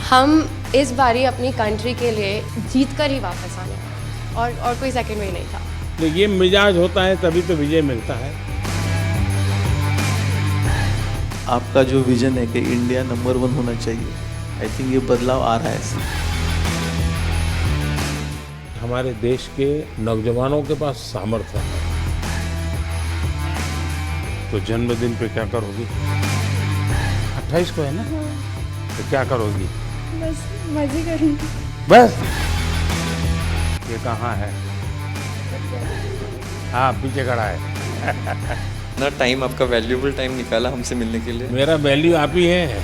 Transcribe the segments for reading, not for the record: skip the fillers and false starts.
हम इस बारी अपनी कंट्री के लिए जीत कर ही वापस आने वाले हैं और कोई सेकंड वे नहीं था। तो ये मिजाज होता है तभी तो विजय मिलता है। आपका जो विजन है कि इंडिया नंबर 1 होना चाहिए, आई थिंक ये बदलाव आ रहा है। हमारे देश के नौजवानों के पास सामर्थ्य है। तो जन्मदिन पे क्या करोगी? 28 को है ना? तो क्या करोगी? बस मजे करूँगी। बस ये कहाँ है? हाँ, पीछे खड़ा है। ना टाइम, आपका वैल्यूएबल टाइम निकाला हमसे मिलने के लिए। मेरा वैल्यू आप ही है।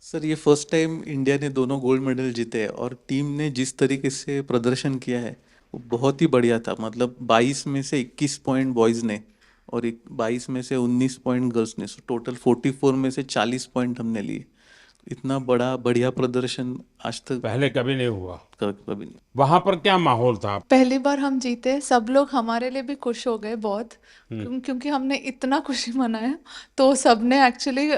सर, ये फर्स्ट टाइम इंडिया ने दोनों गोल्ड मेडल जीते हैं और टीम ने जिस तरीके से प्रदर्शन किया है वो बहुत ही बढ़िया था। मतलब 22 में से 21 पॉइंट बॉयज़ ने और 22 में से 19 पॉइंट गर्ल्स ने, सो टोटल 44 में से 40 पॉइंट हमने लिए। इतना बढ़िया प्रदर्शन आज तक पहले कभी नहीं हुआ। कभी नहीं। वहां पर क्या माहौल था? पहली बार हम जीते, सब लोग हमारे लिए भी खुश हो गए बहुत, क्योंकि हमने इतना खुशी मनाया। तो सबने एक्चुअली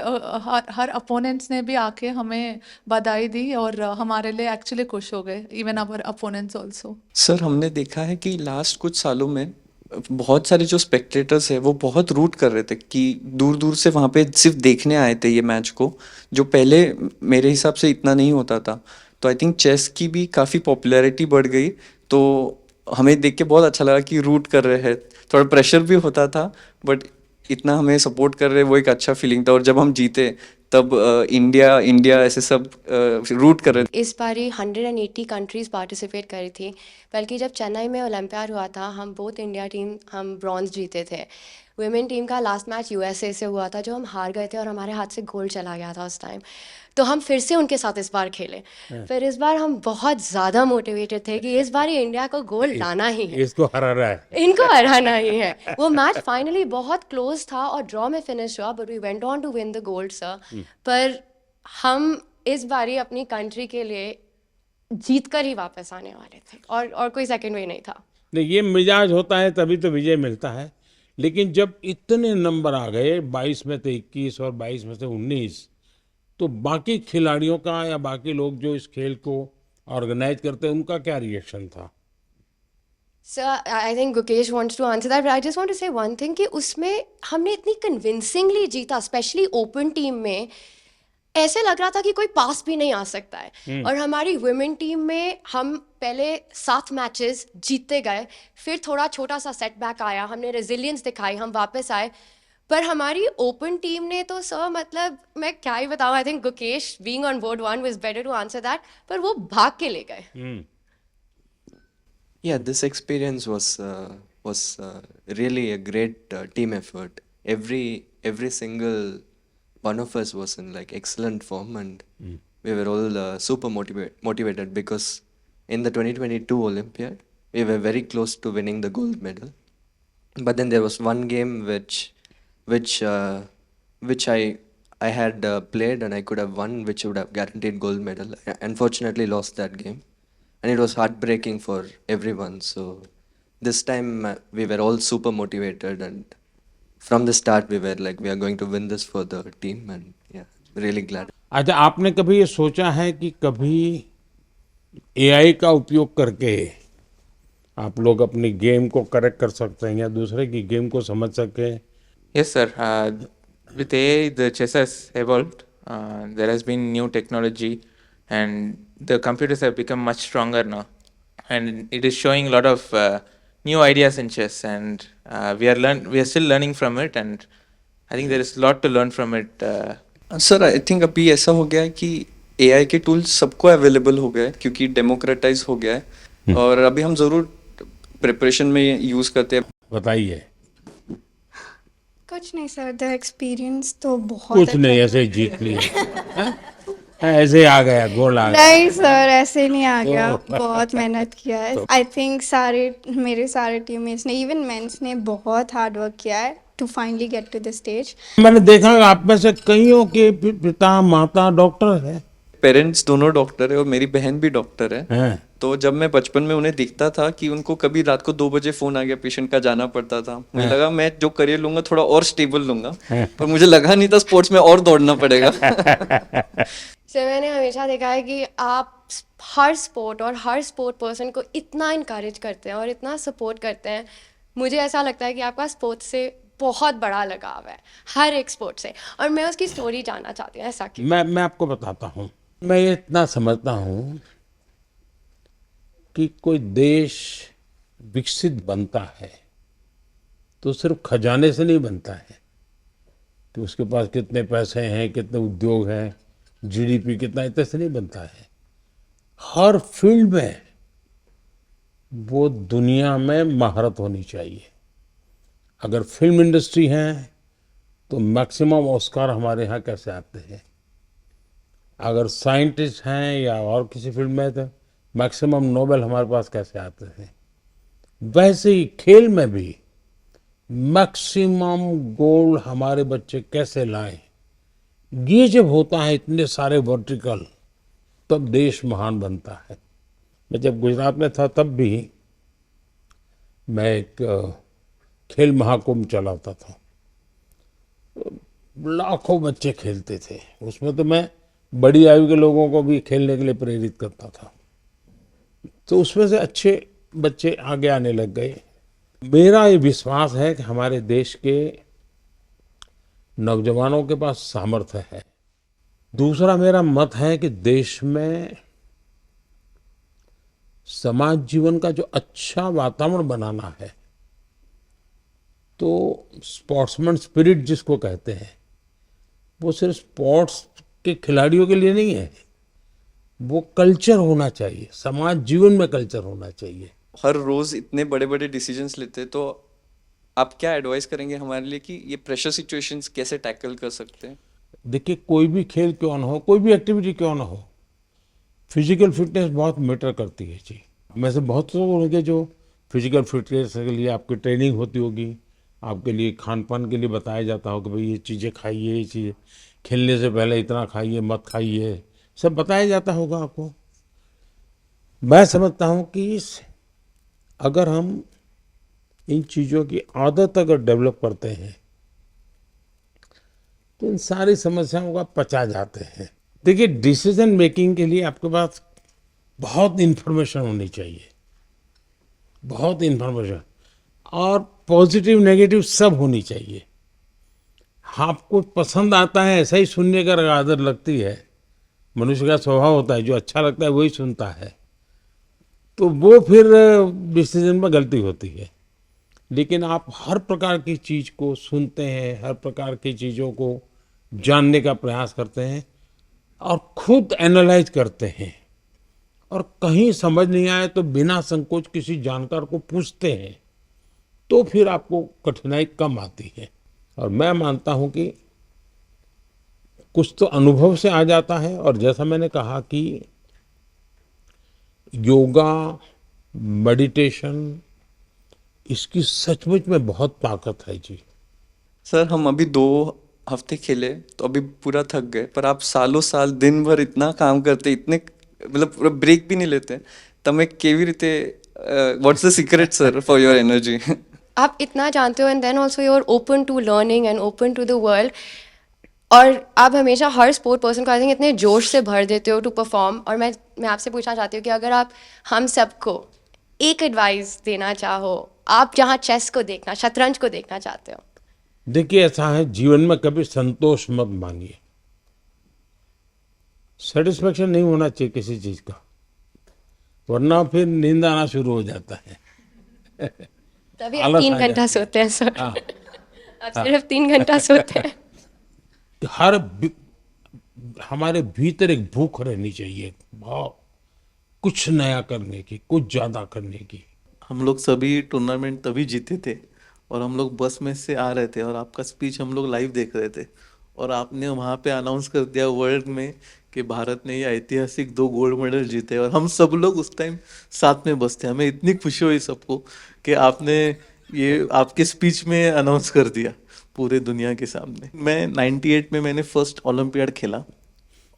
हर अपोनेंट्स ने भी आके हमें बधाई दी और हमारे लिए एक्चुअली खुश हो गए, even our opponents also. Sir, हमने देखा है कि लास्ट कुछ सालों में बहुत सारे जो स्पेक्टेटर्स है वो बहुत रूट कर रहे थे कि दूर दूर से वहाँ पे सिर्फ देखने आए थे ये मैच को, जो पहले मेरे हिसाब से इतना नहीं होता था। तो आई थिंक चेस की भी काफ़ी पॉपुलैरिटी बढ़ गई। तो हमें देख के बहुत अच्छा लगा कि रूट कर रहे हैं। थोड़ा प्रेशर भी होता था, बट इतना हमें सपोर्ट कर रहे, वो एक अच्छा फीलिंग था। और जब हम जीते तब इंडिया ऐसे सब रूट कर रहे थे। इस बारी 180 कंट्रीज़ पार्टिसिपेट करी थी, बल्कि जब चेन्नई में ओलंपियाड हुआ था हम बोथ इंडिया टीम हम ब्रॉन्ज जीते थे। वुमेन टीम का लास्ट मैच यूएसए से हुआ था जो हम हार गए थे और हमारे हाथ से गोल्ड चला गया था उस टाइम। तो हम फिर से उनके साथ इस बार खेले। फिर इस बार हम बहुत ज़्यादा मोटिवेटेड थे कि इस बार इंडिया को गोल्ड लाना ही है, इसको हराना है। इनको हराना ही है। वो मैच फाइनली बहुत क्लोज था और ड्रॉ में फिनिश हुआ, but we went on to win the gold sir. पर हम इस बारी अपनी कंट्री के लिए जीत कर ही वापस आने वाले थे और कोई सेकंड वे नहीं था। नहीं, ये मिजाज होता है तभी तो विजय मिलता है। लेकिन जब इतने नंबर आ गए, 22 में से 21 और 22 में से 19, तो बाकी खिलाड़ियों का या बाकी लोग जो इस खेल को ऑर्गेनाइज करते हैं उनका क्या रिएक्शन था? Sir, I think Gukesh wants to answer that, but I just want to say one thing कि उसमें हमने इतनी कन्विंसिंगली जीता, स्पेशली ओपन टीम में ऐसे लग रहा था कि कोई पास भी नहीं आ सकता है। और हमारी वुमेन टीम में हम पहले 7 मैचेस जीतते गए, फिर थोड़ा छोटा सा सेटबैक आया, हमने रेजिलियंस दिखाई, हम वापस आए। पर हमारी ओपन टीम ने तो सर, मतलब मैं क्या ही बताऊँ, I think Gukesh being on board 1 was better to answer that, पर वो भाग के ले गए। Yeah, this experience was really a great team effort. Every single one of us was in like excellent form, and we were all super motivated because in the 2022 Olympiad we were very close to winning the gold medal. But then there was one game which I had played and I could have won, which would have guaranteed gold medal. I unfortunately lost that game, and it was heartbreaking for everyone. So this time we were all super motivated, and from the start we were like, we are going to win this for the team, and yeah, really glad. अच्छा, आपने कभी ये सोचा है कि कभी AI का उपयोग करके आप लोग अपनी गेम को करेक्ट कर सकते हैं या दूसरे की गेम को समझ सकें? Yes, sir. With AI, the chess has evolved. There has been new technology, and the computers have become much stronger now. And it is showing a lot of new ideas in chess, and we are still learning from it. And I think there is a lot to learn from it. Sir, I think अभी ऐसा हो गया है कि AI के tools सबको available हो गया है क्योंकि डेमोक्रेटाइज हो गया है, और अभी हम ज़रूर प्रिपरेशन में यूज़ करते हैं। बताइए। कुछ नहीं सर, द एक्सपीरियंस तो बहुत कुछ नहीं, ऐसे ही जीत लिए। ऐसे ही आ गया, गोल आ गया। नहीं सर, ऐसे नहीं आ गया, बहुत मेहनत किया है। आई थिंक मेरे सारे टीममेट्स ने, इवन मेंस ने बहुत हार्ड वर्क किया है to finally get to the stage. मैंने देखा आप में से कईयों के पिता माता डॉक्टर है। पेरेंट्स दोनों डॉक्टर है और मेरी बहन भी डॉक्टर है। हैं? तो जब मैं बचपन में उन्हें देखता था कि उनको कभी रात को 2 बजे फोन आ गया पेशेंट का, जाना पड़ता था, मुझे लगा मैं जो करियर लूंगा थोड़ा और स्टेबल लूंगा, पर मुझे लगा नहीं था स्पोर्ट्स में और दौड़ना पड़ेगा। से मैंने हमेशा देखा है कि आप हर स्पोर्ट और हर स्पोर्ट पर्सन को इतना इनकरेज करते हैं और इतना सपोर्ट करते हैं। मुझे ऐसा लगता है कि आपका स्पोर्ट्स से बहुत बड़ा लगाव है, हर एक स्पोर्ट से। और मैं उसकी स्टोरी जानना चाहती हूँ, ऐसा क्यों? मैं आपको बताता हूँ। मैं ये इतना समझता हूँ कि कोई देश विकसित बनता है तो सिर्फ खजाने से नहीं बनता है कि उसके पास कितने पैसे हैं, कितने उद्योग हैं, जीडीपी कितना, इतने से नहीं बनता है। हर फील्ड में वो दुनिया में महारत होनी चाहिए। अगर फिल्म इंडस्ट्री है तो मैक्सिमम ऑस्कार हमारे यहाँ कैसे आते हैं। अगर साइंटिस्ट हैं या और किसी फील्ड में तो मैक्सिमम नोबेल हमारे पास कैसे आते हैं। वैसे ही खेल में भी मैक्सिमम गोल्ड हमारे बच्चे कैसे लाएं। ये जब होता है इतने सारे वर्टिकल, तब देश महान बनता है। मैं जब गुजरात में था तब भी मैं एक खेल महाकुंभ चलाता था। लाखों बच्चे खेलते थे उसमें, तो मैं बड़ी आयु के लोगों को भी खेलने के लिए प्रेरित करता था। तो उसमें से अच्छे बच्चे आगे आने लग गए। मेरा ये विश्वास है कि हमारे देश के नौजवानों के पास सामर्थ्य है। दूसरा मेरा मत है कि देश में समाज जीवन का जो अच्छा वातावरण बनाना है, तो स्पोर्ट्समैन स्पिरिट जिसको कहते हैं, वो सिर्फ स्पोर्ट्स के खिलाड़ियों के लिए नहीं है, वो कल्चर होना चाहिए, समाज जीवन में कल्चर होना चाहिए। हर रोज इतने बड़े बड़े डिसीजंस लेते हैं, तो आप क्या एडवाइस करेंगे हमारे लिए कि ये प्रेशर सिचुएशंस कैसे टैकल कर सकते हैं? देखिए, कोई भी खेल क्यों ना हो, कोई भी एक्टिविटी क्यों ना हो, फिजिकल फिटनेस बहुत मैटर करती है जी। में से बहुत लोग होंगे जो फिजिकल फिटनेस के लिए आपकी ट्रेनिंग होती होगी, आपके लिए खान पान के लिए बताया जाता होगा, भाई ये चीज़ें खाइए, ये चीज़ें खेलने से पहले इतना खाइए, मत खाइए, सब बताया जाता होगा आपको। मैं समझता हूँ कि अगर हम इन चीज़ों की आदत अगर डेवलप करते हैं तो इन सारी समस्याओं का पचा जाते हैं। देखिए, डिसीजन मेकिंग के लिए आपके पास बहुत इन्फॉर्मेशन होनी चाहिए, बहुत इन्फॉर्मेशन, और पॉजिटिव नेगेटिव सब होनी चाहिए। आपको पसंद आता है ऐसा ही सुनने का आदत लगती है, मनुष्य का स्वभाव होता है, जो अच्छा लगता है वही सुनता है, तो वो फिर डिसीजन में गलती होती है। लेकिन आप हर प्रकार की चीज़ को सुनते हैं, हर प्रकार की चीज़ों को जानने का प्रयास करते हैं और खुद एनालाइज करते हैं, और कहीं समझ नहीं आए तो बिना संकोच किसी जानकार को पूछते हैं, तो फिर आपको कठिनाई कम आती है। और मैं मानता हूं कि कुछ तो अनुभव से आ जाता है, और जैसा मैंने कहा कि योगा, मेडिटेशन, इसकी सचमुच में बहुत ताकत है जी। सर, हम अभी 2 हफ्ते खेले तो अभी पूरा थक गए, पर आप सालों साल दिन भर इतना काम करते, इतने मतलब पूरा ब्रेक भी नहीं लेते, તમે કેવી રીતે what's the secret sir for your energy? आप इतना जानते हो and then also you are open to learning and open to the world, और आप हमेशा हर स्पोर्ट पर्सन को आई थिंक इतने जोश से भर देते हो टू परफॉर्म। और मैं आपसे पूछना चाहती हूँ कि अगर आप हम सबको एक एडवाइस देना चाहो, आप जहाँ चेस को देखना, शतरंज को देखना चाहते हो। देखिए, ऐसा है, जीवन में कभी संतोष मत मांगिए। सेटिस्फेक्शन नहीं होना चाहिए किसी चीज का, वरना फिर नींद आना शुरू हो जाता है। तभी आप आलस 3 आ घंटा जाता है। सोते हैं सर। हाँ। आप सिर्फ 3 घंटा सोते हैं। हमारे भीतर एक भूख रहनी चाहिए, बहुत कुछ नया करने की, कुछ ज्यादा करने की। हम लोग सभी टूर्नामेंट तभी जीते थे, और हम लोग बस में से आ रहे थे और आपका स्पीच हम लोग लाइव देख रहे थे, और आपने वहाँ पे अनाउंस कर दिया वर्ल्ड में कि भारत ने ये ऐतिहासिक 2 गोल्ड मेडल जीते, और हम सब लोग उस टाइम साथ में बस थे। हमें इतनी खुशी हुई सबको कि आपने ये आपके स्पीच में अनाउंस कर दिया पूरे दुनिया के सामने। मैं 98 में मैंने फर्स्ट ओलंपियाड खेला,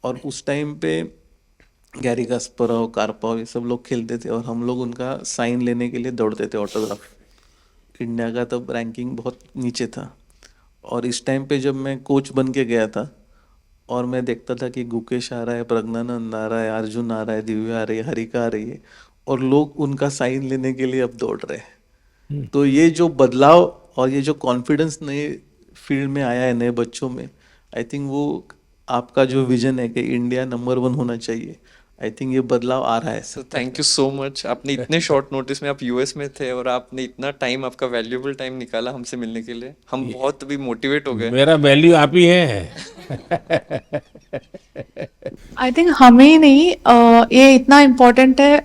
और उस टाइम पे गैरी कास्परोव, कार्पोव ये सब लोग खेलते थे और हम लोग उनका साइन लेने के लिए दौड़ते थे, ऑटोग्राफ। इंडिया का तब रैंकिंग बहुत नीचे था और इस टाइम पे जब मैं कोच बन के गया था और मैं देखता था कि गुकेश आ रहा है, प्रज्ञानंद आ रहा है, अर्जुन आ रहा है, दिव्या आ रही है, हरिका आ रही है और लोग उनका साइन लेने के लिए अब दौड़ रहे हैं। तो ये जो बदलाव और ये जो कॉन्फिडेंस नए फील्ड में आया है नए बच्चों में, आई थिंक वो आपका जो विजन है कि इंडिया नंबर 1 होना चाहिए, आई थिंक ये बदलाव आ रहा है। Sir thank you so much. आपने इतने शॉर्ट नोटिस में, आप यूएस में थे और आपने इतना टाइम, आपका वैल्यूएबल टाइम निकाला हमसे मिलने के लिए। हम बहुत अभी मोटिवेट हो गए। मेरा वैल्यू आप ही है। आई थिंक हमें ही नहीं, ये इतना इम्पोर्टेंट है,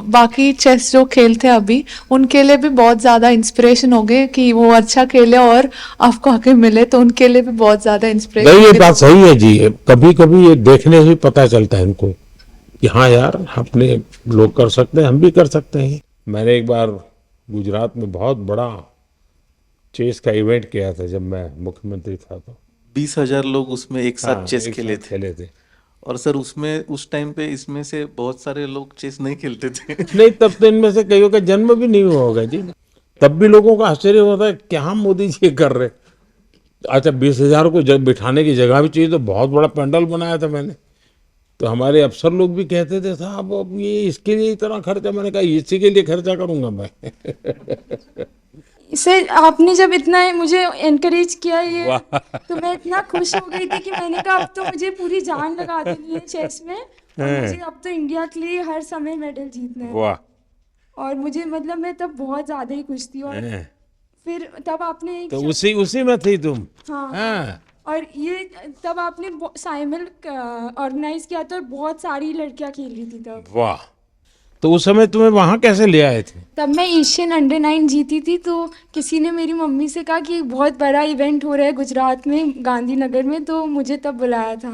बाकी चेस जो खेलते हैं अभी उनके लिए भी बहुत ज़्यादा इंस्पिरेशन हो गए कि वो अच्छा खेले और आपको आके मिले, तो उनके लिए भी बहुत ज़्यादा इंस्पिरेशन। नहीं, ये बात सही है जी। कभी कभी ये देखने से पता चलता है इनको कि हाँ यार, अपने लोग कर सकते हैं, हम भी कर सकते हैं। मैंने एक बार गुजरात में बहुत बड़ा चेस का इवेंट किया था जब मैं मुख्यमंत्री था, तो 20,000 लोग उसमें एक साथ हाँ, चेस एक खेले साथ थे। खेले थे। और सर उसमें उस टाइम पे इसमें से बहुत सारे लोग चेस नहीं खेलते थे। नहीं, तब तो इनमें से कईयों का जन्म भी नहीं हुआ होगा जी। तब भी लोगों को आश्चर्य होता है क्या मोदी जी ये कर रहे। अच्छा, 20,000 को जब बिठाने की जगह भी चाहिए, तो बहुत बड़ा पंडाल बनाया था मैंने। तो हमारे अफसर लोग भी कहते थे साहब अब ये इसके लिए इतना खर्चा। मैंने कहा इसी के लिए खर्चा करूंगा मैं। सर आपने जब इतना मुझे एनकरेज किया ये, तो मैं इतना खुश हो गई थी कि मैंने कहा अब तो मुझे पूरी जान लगा देनी है चेस में और मुझे अब तो इंडिया के लिए हर समय मेडल जीतना है। वाह। और मुझे मतलब मैं तब बहुत ज़्यादा ही खुश थी। और फिर तब आपने एक तो उसी में थी तुम। हाँ हाँ। और ये तब आपने साइमल ऑर्गेनाइज किया था और बहुत सारी लड़कियां खेल रही थी तब। वाह। तो उस समय तुम्हें वहां कैसे ले आए थे? तब मैं एशियन अंडर 9 जीती थी, तो किसी ने मेरी मम्मी से कहा कि बहुत बड़ा इवेंट हो रहा है गुजरात में, गांधीनगर में, तो मुझे तब बुलाया था।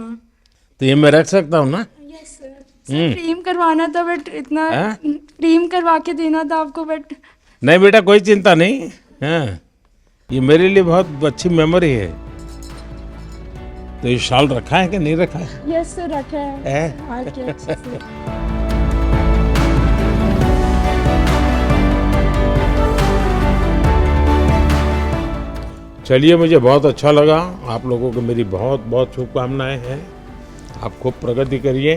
तो ये मैं रख सकता हूँ ना? Yes sir. फ्रेम करवाना था, बट इतना फ्रेम करवा के देना था आपको, बट नहीं बेटा, कोई चिंता नहीं। हाँ, ये मेरे लिए बहुत अच्छी मेमोरी है। तो ये शाल रखा है कि नहीं रखा है? यस सर रखा है। हाँ, क्या अच्छे से। चलिए, मुझे बहुत अच्छा लगा। आप लोगों को मेरी बहुत बहुत शुभकामनाएं हैं। आप खूब प्रगति करिए।